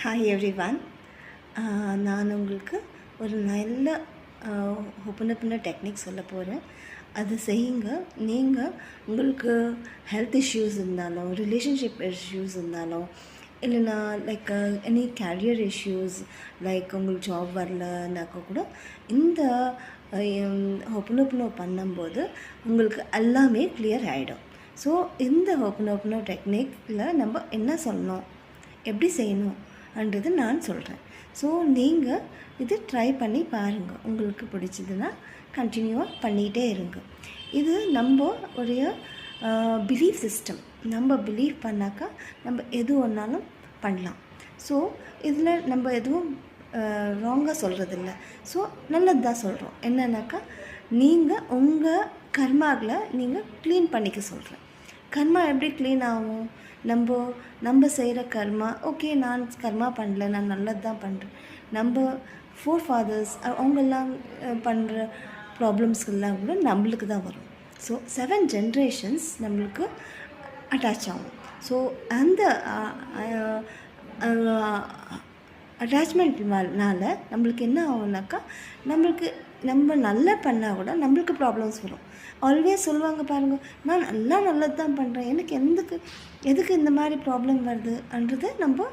Hi everyone. நான் உங்களுக்கு ஒரு நல்ல ஓப்பன் டெக்னிக் சொல்ல போகிறேன். அது செய்யுங்க. நீங்கள் உங்களுக்கு ஹெல்த் இஷ்யூஸ் இருந்தாலும், ரிலேஷன்ஷிப் இஷ்யூஸ் இருந்தாலும், இல்லைனா like any career issues, like உங்களுக்கு ஜாப் வரலனாக்கா கூட இந்த ஓப்பன் பண்ணும்போது உங்களுக்கு எல்லாமே கிளியர் ஆகிடும். ஸோ இந்த ஓப்பன் டெக்னிக்கில் நம்ம என்ன சொல்லணும், எப்படி செய்யணும்ன்றது நான் சொல்கிறேன். ஸோ நீங்கள் இது ட்ரை பண்ணி பாருங்கள். உங்களுக்கு பிடிச்சதுன்னா கண்டினியூவாக பண்ணிகிட்டே இருங்க. இது நம்ம ஒரு பிலீஃப் சிஸ்டம். நம்ம பிலீவ் பண்ணாக்கா நம்ம எது ஒன்றாலும் பண்ணலாம். ஸோ இதில் நம்ம எதுவும் ராங்காக சொல்கிறதில்ல. ஸோ நல்லது தான் சொல்கிறோம். என்னன்னாக்கா நீங்கள் உங்கள் கர்மாவில் நீங்கள் க்ளீன் பண்ணிக்க சொல்கிறேன். கர்மா எப்படி க்ளீன் ஆகும்? நம்ம செய்கிற கர்மா, ஓகே நான் கர்மா பண்ணல, நான் நல்லது தான் பண்ணுறேன். நம்ம ஃபோர் ஃபாதர்ஸ் அவங்கெல்லாம் பண்ணுற ப்ராப்ளம்ஸ்கெல்லாம் கூட நம்மளுக்கு தான் வரும். ஸோ 7 ஜென்ரேஷன்ஸ் நம்மளுக்கு அட்டாச் ஆகும். ஸோ அந்த அட்டாச்மெண்ட்னால நம்மளுக்கு என்ன ஆகும்னாக்கா, நம்ம நல்லா பண்ணால் கூட நம்மளுக்கு ப்ராப்ளம்ஸ் வரும். ஆல்வேஸ் சொல்லுவாங்க பாருங்கள், நான் நல்லது தான் பண்ணுறேன், எனக்கு எதுக்கு இந்த மாதிரி ப்ராப்ளம் வருதுன்றது நம்ம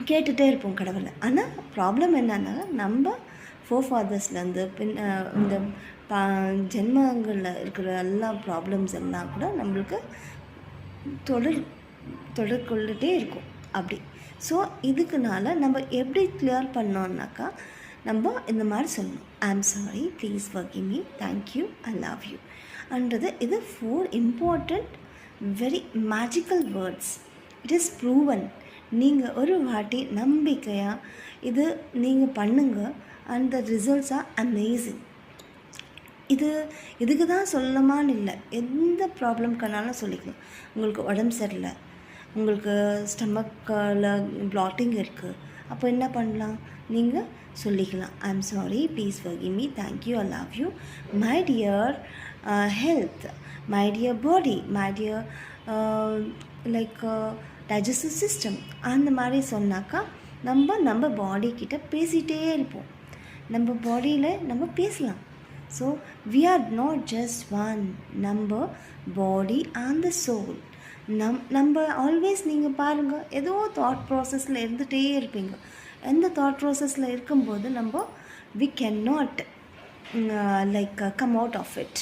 கேட்டுகிட்டே இருப்போம் கடவுளை. ஆனால் ப்ராப்ளம் என்னன்னா, நம்ம ஃபோர் ஃபாதர்ஸ்லேருந்து இந்த ஜென்மங்களில் இருக்கிற எல்லா ப்ராப்ளம்ஸ் எல்லாம் கூட நம்மளுக்கு தொடர்கொண்டுகிட்டே இருக்கும் அப்படி. ஸோ இதுக்குனால நம்ம எப்படி கிளியர் பண்ணோம்னாக்கா, நம்ம இந்த மாதிரி சொல்லணும். I'm sorry, please forgive me, thank you, I love you அன்றது. இது 4 important very magical words. It is proven. நீங்கள் ஒரு வாட்டி நம்பிக்கையாக இது நீங்கள் பண்ணுங்கள், and the results are amazing. இதுக்கு தான் சொல்லமான்னு இல்லை, எந்த ப்ராப்ளம்க்கானாலும் சொல்லிக்கலாம். உங்களுக்கு உடம்பு சரியில்லை, உங்களுக்கு ஸ்டமக்கில் ப்ளாட்டிங் இருக்குது, அப்போ என்ன பண்ணலாம்? நீங்கள் சொல்லிக்கலாம், I'm sorry, please forgive me, thank you, I love you, my dear health, my dear body, my dear like digestive system. அந்த மாதிரி சொன்னாக்கா நம்ம பாடிக்கிட்ட பேசிகிட்டே இருப்போம். நம்ம பாடியில் நம்ம பேசலாம். So we are not just one, நம்ம பாடி அண்ட் த சோல். நம்ம ஆல்வேஸ் நீங்கள் பாருங்கள், ஏதோ தாட் ப்ராசஸில் இருந்துகிட்டே இருப்பீங்க. எந்த தாட் ப்ராசஸில் இருக்கும்போது நம்ம we can not like come out of it.